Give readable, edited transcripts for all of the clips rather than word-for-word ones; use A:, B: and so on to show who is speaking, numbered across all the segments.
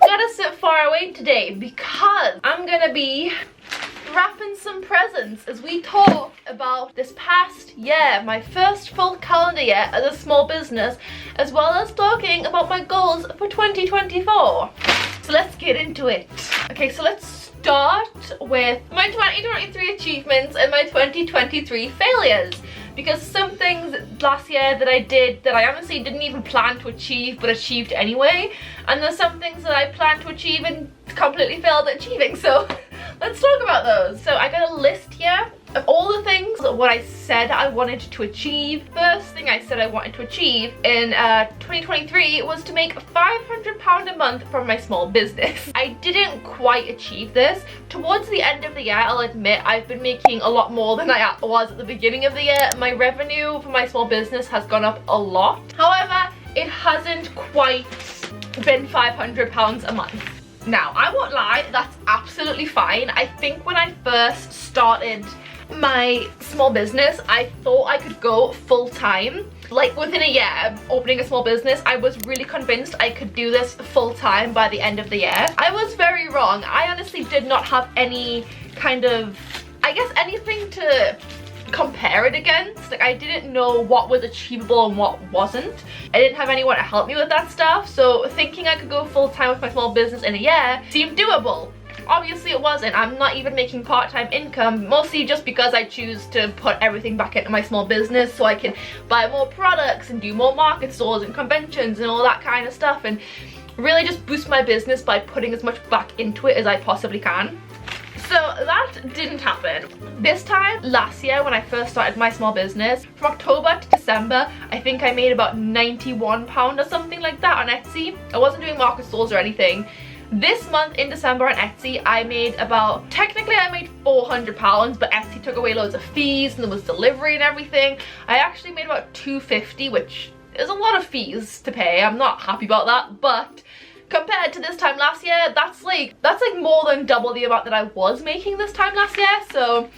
A: Gotta sit far away today because I'm gonna be wrapping some presents as we talk about this past year, my first full calendar year as a small business, as well as talking about my goals for 2024. So let's get into it. Okay, so let's start with my 2023 achievements and my 2023 failures, because some things last year that I did that I honestly didn't even plan to achieve but achieved anyway, and there's some things that I planned to achieve and completely failed at achieving, so let's talk about those. So I got a list here of all the things, what I said I wanted to achieve. First thing I said I wanted to achieve in 2023 was to make £500 a month from my small business. I didn't quite achieve this. Towards the end of the year, I'll admit, I've been making a lot more than I was at the beginning of the year. My revenue for my small business has gone up a lot. However, it hasn't quite been £500 a month. Now, I won't lie, that's absolutely fine. I think when I first started my small business, I thought I could go full-time. Like within a year opening a small business, I was really convinced I could do this full-time by the end of the year. I was very wrong. I honestly did not have any kind of, I guess, anything to compare it against. Like, I didn't know what was achievable and what wasn't. I didn't have anyone to help me with that stuff, so thinking I could go full-time with my small business in a year seemed doable. Obviously it wasn't. I'm not even making part-time income, mostly just because I choose to put everything back into my small business so I can buy more products and do more market stores and conventions and all that kind of stuff, and really just boost my business by putting as much back into it as I possibly can. So that didn't happen. This time last year when I first started my small business, from October to December, I think I made about £91 or something like that on Etsy. I wasn't doing market stores or anything. This month in December on Etsy, I made about, technically I made £400, but Etsy took away loads of fees and there was delivery and everything. I actually made about £250, which is a lot of fees to pay. I'm not happy about that, but compared to this time last year, that's like more than double the amount that I was making this time last year, so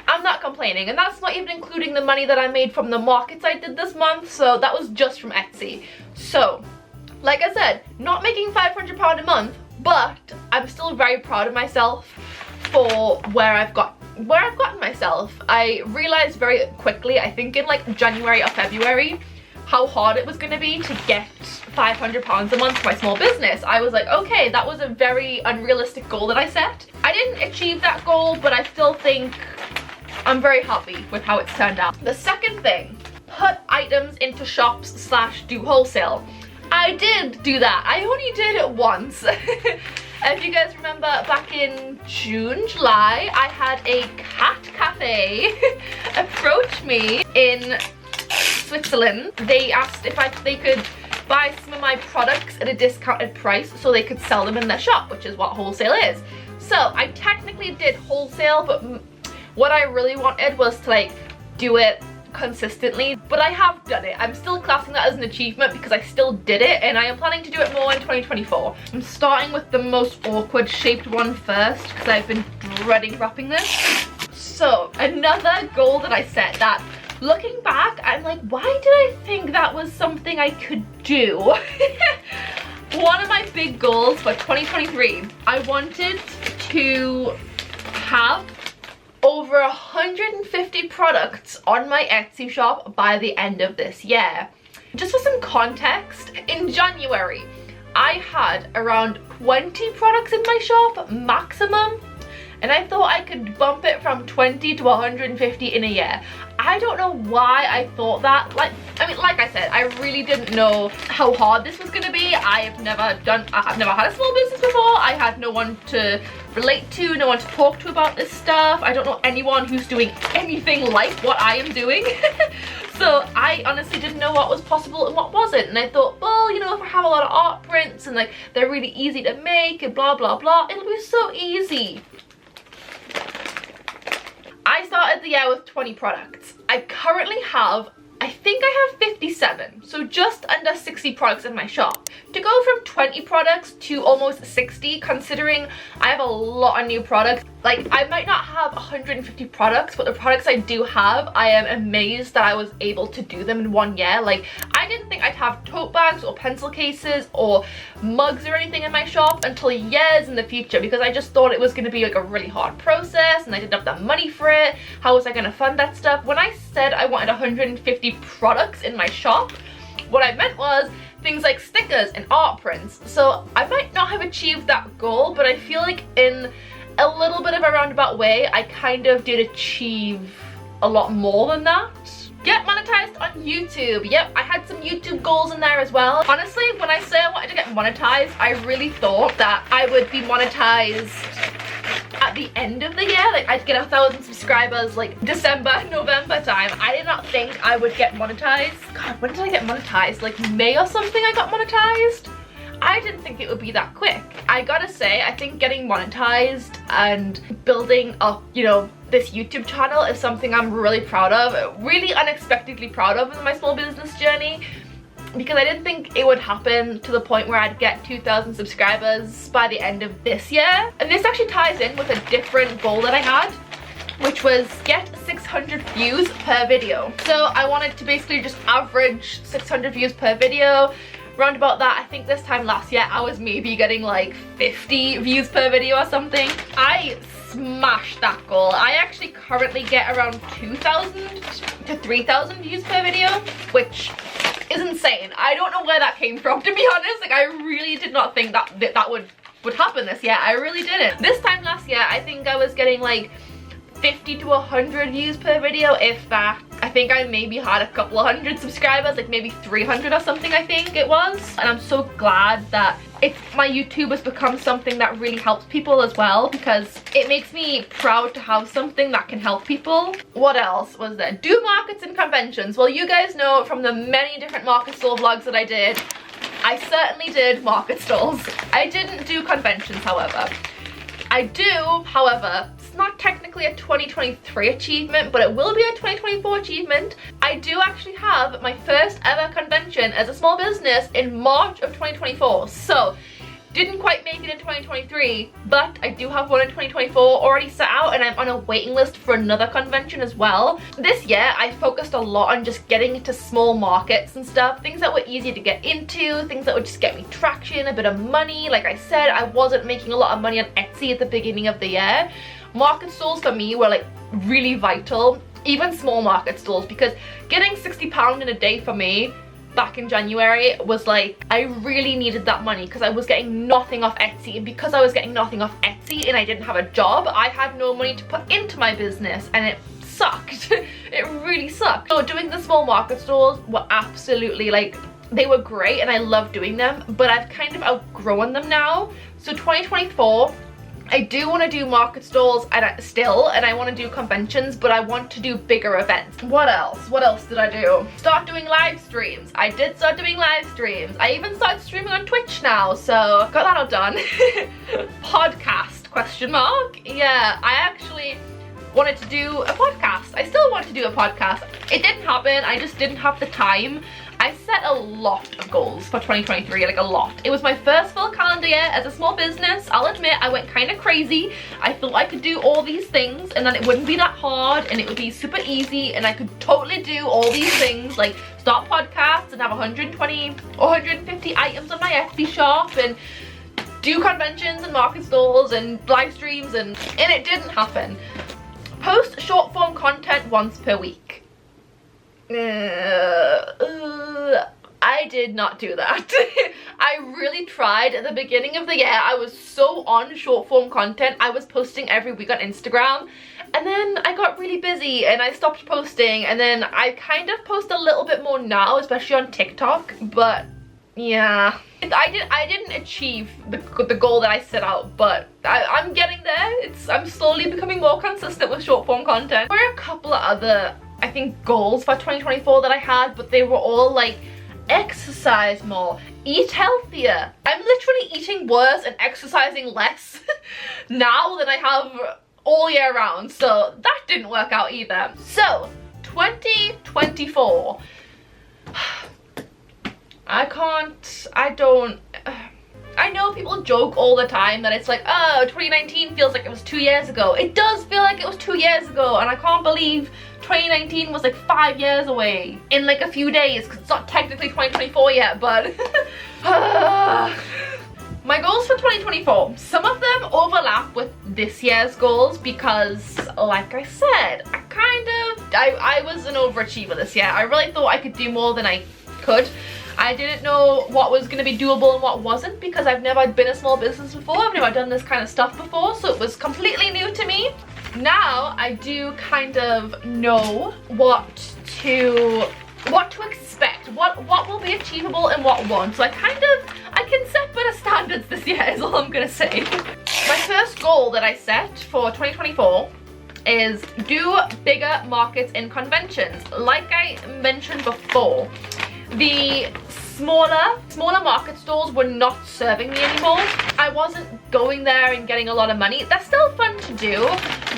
A: I'm not complaining. And that's not even including the money that I made from the markets I did this month, so that was just from Etsy. So, like I said, not making £500 a month, but I'm still very proud of myself for where I've gotten myself. I realized very quickly, I think in like January or February, how hard it was going to be to get £500 a month for my small business. I was like, okay, that was a very unrealistic goal that I set. I didn't achieve that goal, but I still think I'm very happy with how it's turned out. The second thing, put items into shops / do wholesale. I did do that. I only did it once. If you guys remember, back in June, July, I had a cat cafe approach me in Switzerland. They asked if they could buy some of my products at a discounted price so they could sell them in their shop, which is what wholesale is. So I technically did wholesale, but what I really wanted was to like do it consistently, but I have done it. I'm still classing that as an achievement because I still did it, and I am planning to do it more in 2024. I'm starting with the most awkward shaped one first because I've been dreading wrapping this. So another goal that I set that, looking back, I'm like, why did I think that was something I could do? One of my big goals for 2023, I wanted to have over 150 products on my Etsy shop by the end of this year. Just for some context, in January, I had around 20 products in my shop maximum, and I thought I could bump it from 20 to 150 in a year. I don't know why I thought that. Like I said, I really didn't know how hard this was gonna be. I've never had a small business before. I had no one to relate to, no one to talk to about this stuff. I don't know anyone who's doing anything like what I am doing. So I honestly didn't know what was possible and what wasn't. And I thought, well, you know, if I have a lot of art prints and like they're really easy to make and blah blah blah, it'll be so easy. I started the year with 20 products. I currently have, I think I have 57, so just under 60 products in my shop. To go from 20 products to almost 60, considering I have a lot of new products, Like, I might not have 150 products, but the products I do have, I am amazed that I was able to do them in 1 year. Like, I didn't think I'd have tote bags or pencil cases or mugs or anything in my shop until years in the future, because I just thought it was going to be like a really hard process and I didn't have the money for it. How was I going to fund that stuff? When I said I wanted 150 products in my shop, what I meant was things like stickers and art prints. So I might not have achieved that goal, but I feel like in a little bit of a roundabout way, I kind of did achieve a lot more than that. Get monetized on YouTube. Yep, I had some YouTube goals in there as well. Honestly, when I say I wanted to get monetized, I really thought that I would be monetized at the end of the year. Like, I'd get 1,000 subscribers like December, November time. I did not think I would get monetized. God, when did I get monetized? Like May or something I got monetized? I didn't think it would be that quick. I gotta say, I think getting monetized and building up, you know, this YouTube channel is something I'm really proud of, really unexpectedly proud of in my small business journey, because I didn't think it would happen to the point where I'd get 2,000 subscribers by the end of this year. And this actually ties in with a different goal that I had, which was get 600 views per video. So I wanted to basically just average 600 views per video. Round about that, I think this time last year I was maybe getting like 50 views per video or something. I smashed that goal. I actually currently get around 2,000 to 3,000 views per video, which is insane. I don't know where that came from, to be honest. Like, I really did not think that would happen this year. I really didn't. This time last year, I think I was getting like 50 to 100 views per video, if that. I think I maybe had a couple of hundred subscribers, like maybe 300 or something, I think it was. And I'm so glad that my YouTube has become something that really helps people as well, because it makes me proud to have something that can help people. What else was there? Do markets and conventions. Well, you guys know from the many different market stall vlogs that I did, I certainly did market stalls. I didn't do conventions, however. I do, however, it's not technically a 2023 achievement, but it will be a 2024 achievement. I do actually have my first ever convention as a small business in March of 2024. So, didn't quite make it in 2023, but I do have one in 2024 already set out, and I'm on a waiting list for another convention as well. This year, I focused a lot on just getting into small markets and stuff, things that were easy to get into, things that would just get me traction, a bit of money. Like I said, I wasn't making a lot of money on Etsy at the beginning of the year. Market stalls for me were like really vital, even small market stalls, because getting £60 in a day for me back in January was like, I really needed that money because I was getting nothing off Etsy, and because I was getting nothing off Etsy and I didn't have a job, I had no money to put into my business, and it sucked. It really sucked. So doing the small market stalls were absolutely like, they were great and I love doing them, but I've kind of outgrown them now. So 2024, I do want to do market stalls and I want to do conventions, but I want to do bigger events. What else? What else did I do? Start doing live streams. I did start doing live streams. I even started streaming on Twitch now, so got that all done. Podcast, question mark? Yeah, I actually wanted to do a podcast. I still want to do a podcast. It didn't happen. I just didn't have the time. I set a lot of goals for 2023, like a lot. It was my first full calendar year as a small business. I'll admit I went kind of crazy. I thought I could do all these things and then it wouldn't be that hard and it would be super easy and I could totally do all these things, like start podcasts and have 120 or 150 items on my Etsy shop and do conventions and market stalls and live streams, and it didn't happen. Post short form content once per week. I did not do that. I really tried at the beginning of the year. I was so on short form content. I was posting every week on Instagram, and then I got really busy and I stopped posting, and then I kind of post a little bit more now, especially on TikTok, but yeah. I didn't achieve the goal that I set out, but I'm getting there. I'm slowly becoming more consistent with short form content. There were a couple of other, I think, goals for 2024 that I had, but they were all like exercise more, eat healthier. I'm literally eating worse and exercising less now than I have all year round, so that didn't work out either. So 2024, I know people joke all the time that it's like, oh, 2019 feels like it was 2 years ago. It does feel like it was 2 years ago, and I can't believe 2019 was like 5 years away in like a few days, because it's not technically 2024 yet, but my goals for 2024, some of them overlap with this year's goals because, like I said, I was an overachiever this year. I really thought I could do more than I could. I didn't know what was going to be doable and what wasn't, because I've never been a small business before. I've never done this kind of stuff before, so it was completely new to me. Now I do kind of know what to expect, what will be achievable and what won't. So I can set better standards this year is all I'm gonna say. My first goal that I set for 2024 is do bigger markets in conventions. Like I mentioned before, the smaller market stalls were not serving me anymore. I wasn't going there and getting a lot of money. They're still fun to do,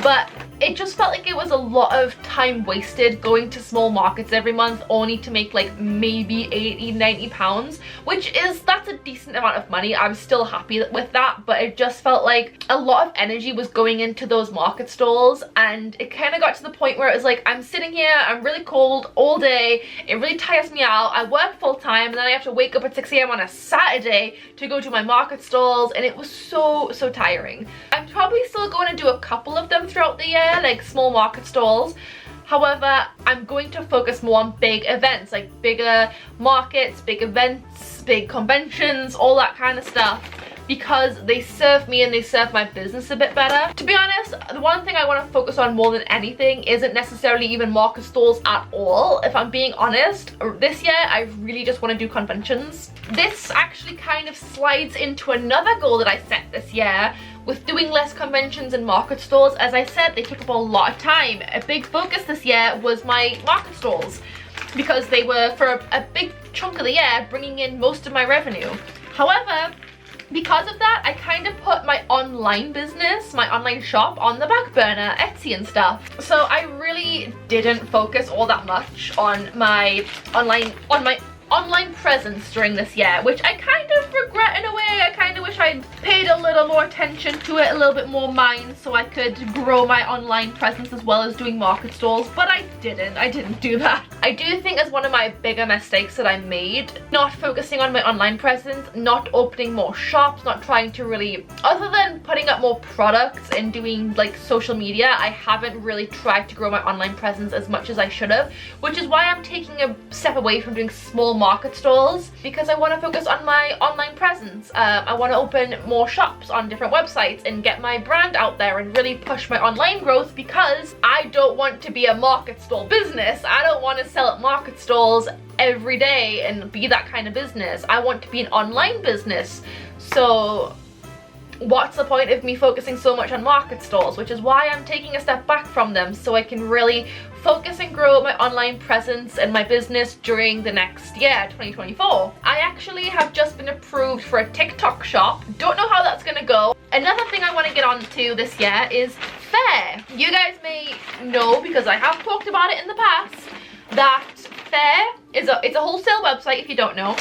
A: but it just felt like it was a lot of time wasted going to small markets every month only to make like maybe 80-90 pounds, that's a decent amount of money. I'm still happy with that, but it just felt like a lot of energy was going into those market stalls, and it kind of got to the point where it was like, I'm sitting here, I'm really cold all day, it really tires me out, I work full time, and then I have to wake up at 6 AM on a Saturday to go to my market stalls, and it was so tiring. I'm probably still going to do a couple of them throughout the year, like small market stalls. However, I'm going to focus more on big events, like bigger markets, big events, big conventions, all that kind of stuff, because they serve me and they serve my business a bit better. To be honest, the one thing I want to focus on more than anything isn't necessarily even market stalls at all. If I'm being honest, this year I really just want to do conventions. This actually kind of slides into another goal that I set this year, with doing less conventions and market stalls. As I said, they took up a lot of time. A big focus this year was my market stalls, because they were, for a big chunk of the year, bringing in most of my revenue. However, because of that, I kind of put my online business, my online shop, on the back burner, Etsy and stuff. So I really didn't focus all that much on my online presence during this year, which I kind of regret in a way. I kind of wish I'd paid a little more attention to it, a little bit more mind, so I could grow my online presence as well as doing market stalls, but I didn't do that. I do think as one of my bigger mistakes that I made, not focusing on my online presence, not opening more shops, not trying to really, other than putting up more products and doing like social media, I haven't really tried to grow my online presence as much as I should have, which is why I'm taking a step away from doing small market stalls, because I want to focus on my online presence. I want to open more shops on different websites and get my brand out there and really push my online growth, because I don't want to be a market stall business. I don't want to sell at market stalls every day and be that kind of business. I want to be an online business. So what's the point of me focusing so much on market stalls? Which is why I'm taking a step back from them, so I can really focus and grow my online presence and my business during the next year, 2024. I actually have just been approved for a TikTok shop. Don't know how that's gonna go. Another thing I want to get on to this year is Faire. You guys may know, because I have talked about it in the past, that Faire is it's a wholesale website, if you don't know.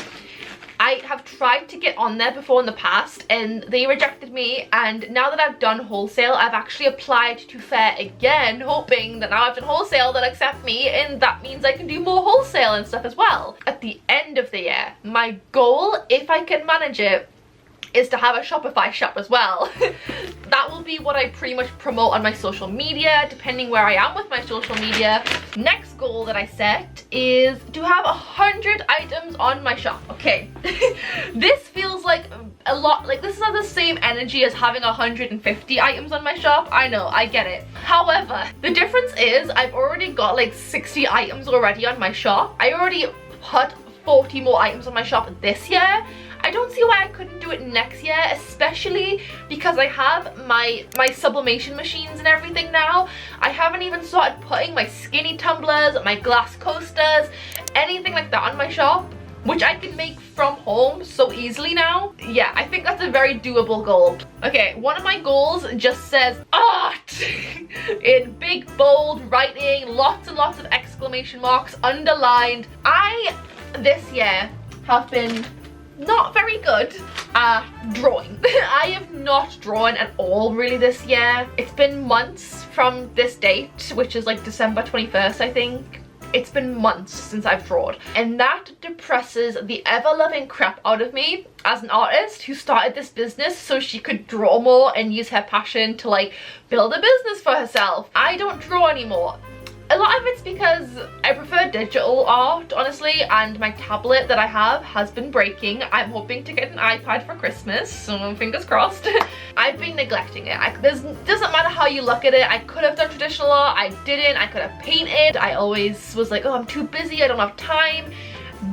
A: I have tried to get on there before in the past and they rejected me, and now that I've done wholesale, I've actually applied to Faire again, hoping that now I've done wholesale they'll accept me, and that means I can do more wholesale and stuff as well. At the end of the year, my goal, if I can manage it, is to have a Shopify shop as well. That will be what I pretty much promote on my social media, depending where I am with my social media. Next goal that I set is to have 100 items on my shop. Okay, this feels like a lot, like this is not the same energy as having 150 items on my shop. I know, I get it. However, the difference is I've already got like 60 items already on my shop. I already put 40 more items on my shop this year. I don't see why I couldn't do it next year, especially because I have my sublimation machines and everything now. I haven't even started putting my skinny tumblers, my glass coasters, anything like that on my shop, which I can make from home so easily now. Yeah, I think that's a very doable goal. Okay, one of my goals just says art in big bold writing, lots and lots of exclamation marks underlined. This year have been not very good at drawing. I have not drawn at all really this year. It's been months from this date, which is like December 21st, I think. It's been months since I've drawn, and that depresses the ever-loving crap out of me as an artist who started this business so she could draw more and use her passion to like build a business for herself. I don't draw anymore. A lot of it's because I prefer digital art, honestly, and my tablet that I have has been breaking. I'm hoping to get an iPad for Christmas, so fingers crossed. I've been neglecting it. Doesn't matter how you look at it. I could have done traditional art, I didn't. I could have painted. I always was like, oh, I'm too busy, I don't have time.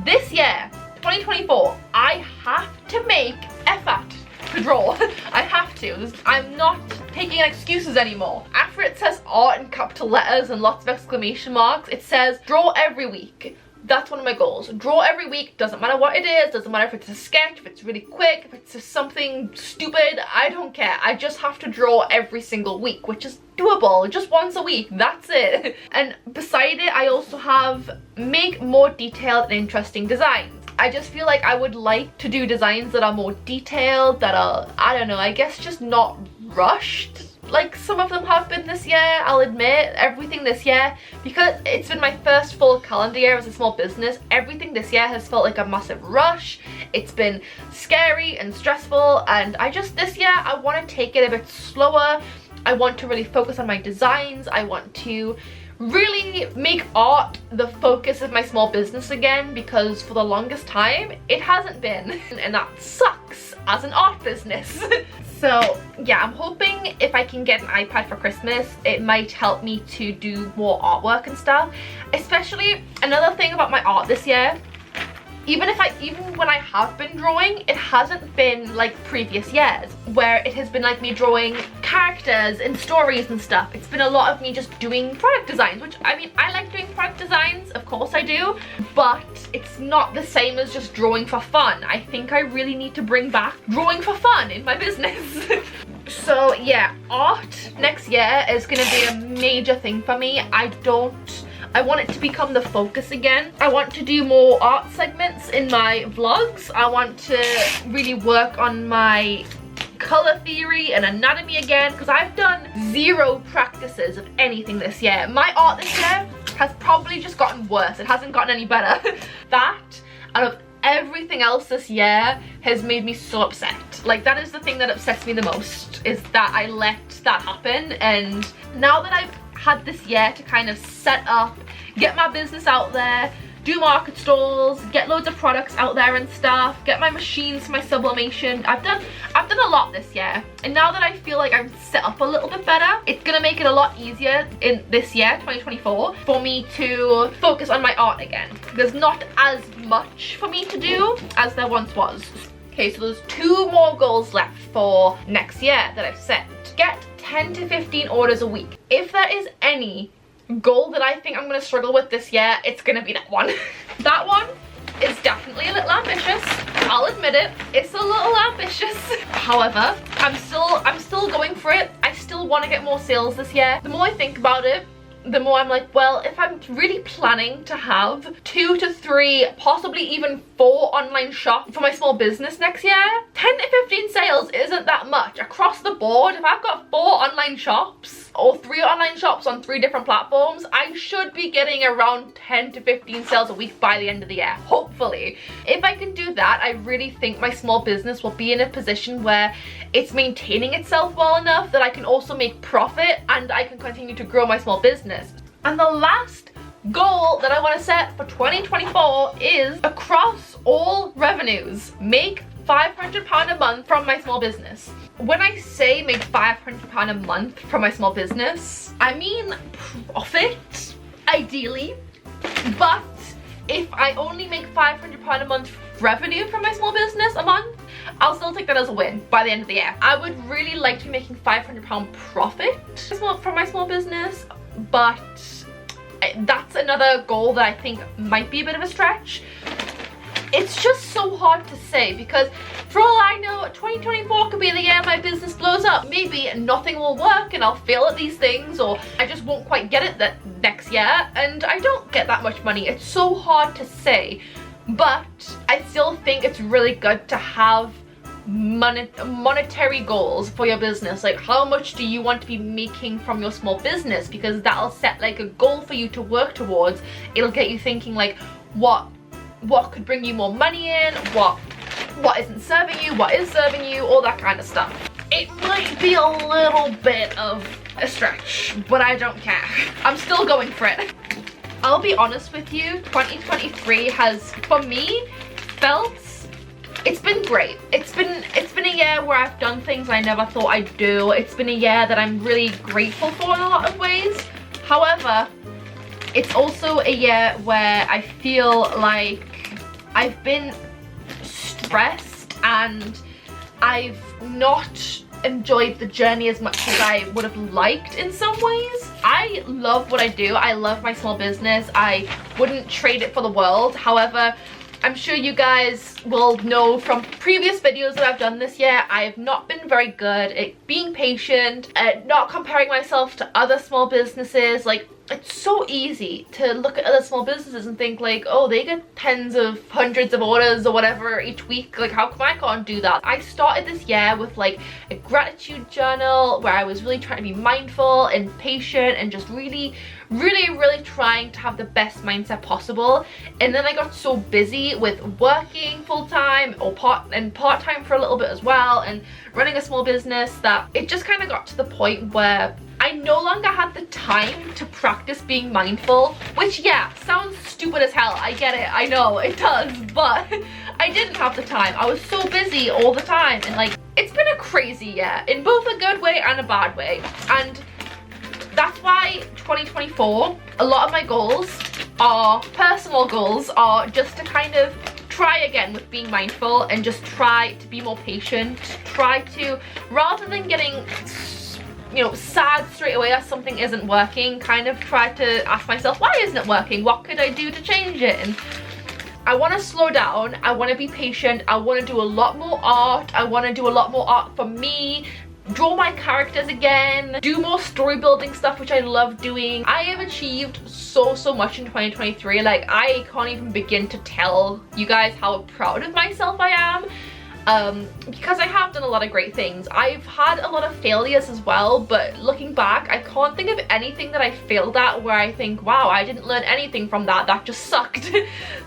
A: This year, 2024, I have to make effort to draw. I have to. I'm not taking excuses anymore. After it says art in capital letters and lots of exclamation marks, it says draw every week. That's one of my goals. Draw every week, doesn't matter what it is, doesn't matter if it's a sketch, if it's really quick, if it's just something stupid, I don't care. I just have to draw every single week, which is doable, just once a week, that's it. And beside it, I also have make more detailed and interesting designs. I just feel like I would like to do designs that are more detailed, that are, I don't know, I guess just not rushed like some of them have been this year. I'll admit, everything this year, because it's been my first full calendar year as a small business, everything this year has felt like a massive rush. It's been scary and stressful, and this year I want to take it a bit slower. I want to really focus on my designs. I want to really make art the focus of my small business again, because for the longest time it hasn't been, and that sucks as an art business. So yeah, I'm hoping if I can get an iPad for Christmas, it might help me to do more artwork and stuff. Especially another thing about my art this year, even when I have been drawing, it hasn't been like previous years where it has been like me drawing characters and stories and stuff. It's been a lot of me just doing product designs, which I mean, I like doing product designs, of course I do, but it's not the same as just drawing for fun. I think I really need to bring back drawing for fun in my business. So yeah, art next year is gonna be a major thing for me. I want it to become the focus again. I want to do more art segments in my vlogs. I want to really work on my color theory and anatomy again, because I've done 0 practices of anything this year. My art this year has probably just gotten worse. It hasn't gotten any better. That, out of everything else this year, has made me so upset. Like, that is the thing that upsets me the most, is that I let that happen. And now that I've had this year to kind of set up, get my business out there, do market stalls, get loads of products out there and stuff, get my machines for my sublimation. I've done a lot this year, and now that I feel like I'm set up a little bit better, it's gonna make it a lot easier in this year, 2024, for me to focus on my art again. There's not as much for me to do as there once was. Okay, so there's 2 more goals left for next year that I've set. Get 10 to 15 orders a week. If there is any goal that I think I'm going to struggle with this year, it's going to be that one. That one is definitely a little ambitious. I'll admit it. It's a little ambitious. However, I'm still going for it. I still want to get more sales this year. The more I think about it, the more I'm like, well, if I'm really planning to have 2 to 3, possibly even 4 online shops for my small business next year, 10 to 15 sales isn't that much. Across the board, if I've got 4 online shops or 3 online shops on 3 different platforms, I should be getting around 10 to 15 sales a week by the end of the year, hopefully. If I can do that, I really think my small business will be in a position where it's maintaining itself well enough that I can also make profit and I can continue to grow my small business. And the last goal that I want to set for 2024 is, across all revenues, make £500 a month from my small business. When I say make £500 a month from my small business, I mean profit, ideally. But if I only make £500 a month revenue from my small business a month, I'll still take that as a win by the end of the year. I would really like to be making £500 profit from my small business, but that's another goal that I think might be a bit of a stretch. It's just so hard to say, because for all I know, 2024 could be the year my business blows up. Maybe nothing will work and I'll fail at these things, or I just won't quite get it that next year and I don't get that much money. It's so hard to say. but I still think it's really good to have monetary goals for your business. Like, how much do you want to be making from your small business? Because that'll set like a goal for you to work towards. It'll get you thinking like, what could bring you more money in, what isn't serving you, what is serving you, all that kind of stuff. It might be a little bit of a stretch, but I don't care. I'm still going for it. I'll be honest with you, 2023 has, for me, it's been great. It's been a year where I've done things I never thought I'd do. It's been a year that I'm really grateful for in a lot of ways. However, it's also a year where I feel like I've been stressed and I've not enjoyed the journey as much as I would have liked in some ways. I love what I do. I love my small business. I wouldn't trade it for the world. However, I'm sure you guys will know from previous videos that I've done this year, I have not been very good at being patient, at not comparing myself to other small businesses. Like, it's so easy to look at other small businesses and think like, oh, they get tens of hundreds of orders or whatever each week, like how come I can't do that? I started this year with like a gratitude journal where I was really trying to be mindful and patient and just really trying to have the best mindset possible. And then I got so busy with working full-time or part-time for a little bit as well and running a small business that it just kind of got to the point where I no longer had the time to practice being mindful, which, yeah, sounds stupid as hell. I get it, I know, it does, but I didn't have the time. I was so busy all the time, and like, it's been a crazy year in both a good way and a bad way. And that's why 2024, a lot of my goals are personal goals, are just to kind of try again with being mindful and just try to be more patient, try to, rather than getting, you know, sad straight away as something isn't working, kind of try to ask myself, why isn't it working? What could I do to change it? And I want to slow down, I want to be patient, I want to do a lot more art, I want to do a lot more art for me, draw my characters again, do more story building stuff, which I love doing. I have achieved so much in 2023. Like, I can't even begin to tell you guys how proud of myself I am. Because I have done a lot of great things. I've had a lot of failures as well, but looking back, I can't think of anything that I failed at where I think, wow, I didn't learn anything from that, that just sucked.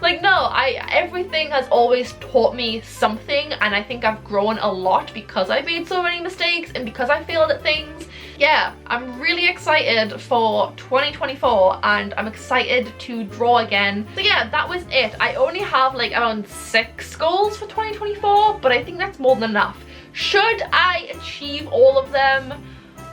A: Like, no, everything has always taught me something, and I think I've grown a lot because I've made so many mistakes and because I failed at things. Yeah, I'm really excited for 2024 and I'm excited to draw again. So yeah, that was it. I only have like around 6 goals for 2024, but I think that's more than enough. Should I achieve all of them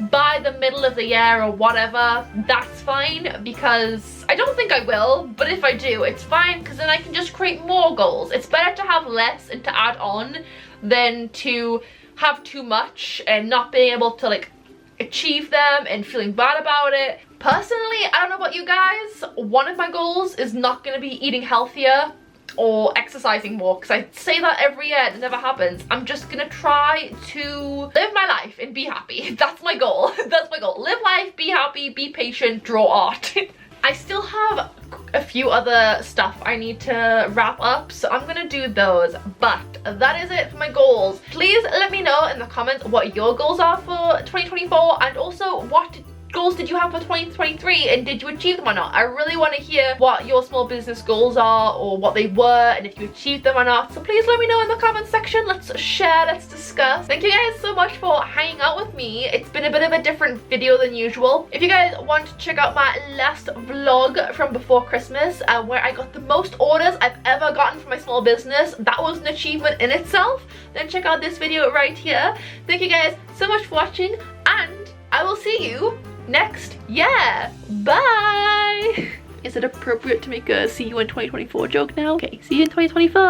A: by the middle of the year or whatever, that's fine, because I don't think I will, but if I do, it's fine, because then I can just create more goals. It's better to have less and to add on than to have too much and not being able to like achieve them and feeling bad about it. Personally, I don't know about you guys, one of my goals is not going to be eating healthier or exercising more, because I say that every year and it never happens. I'm just gonna try to live my life and be happy. That's my goal. That's my goal. Live life, be happy, be patient, draw art. I still have a few other stuff I need to wrap up, so I'm gonna do those, but that is it for my goals. Please let me know in the comments what your goals are for 2024, and also what goals did you have for 2023 and did you achieve them or not? I really want to hear what your small business goals are or what they were and if you achieved them or not. So please let me know in the comment section. Let's share, let's discuss. Thank you guys so much for hanging out with me. It's been a bit of a different video than usual. If you guys want to check out my last vlog from before Christmas where I got the most orders I've ever gotten for my small business, that was an achievement in itself, then check out this video right here. Thank you guys so much for watching, and I will see you next year. Bye. Is it appropriate to make a see you in 2024 joke now? Okay, see you in 2024.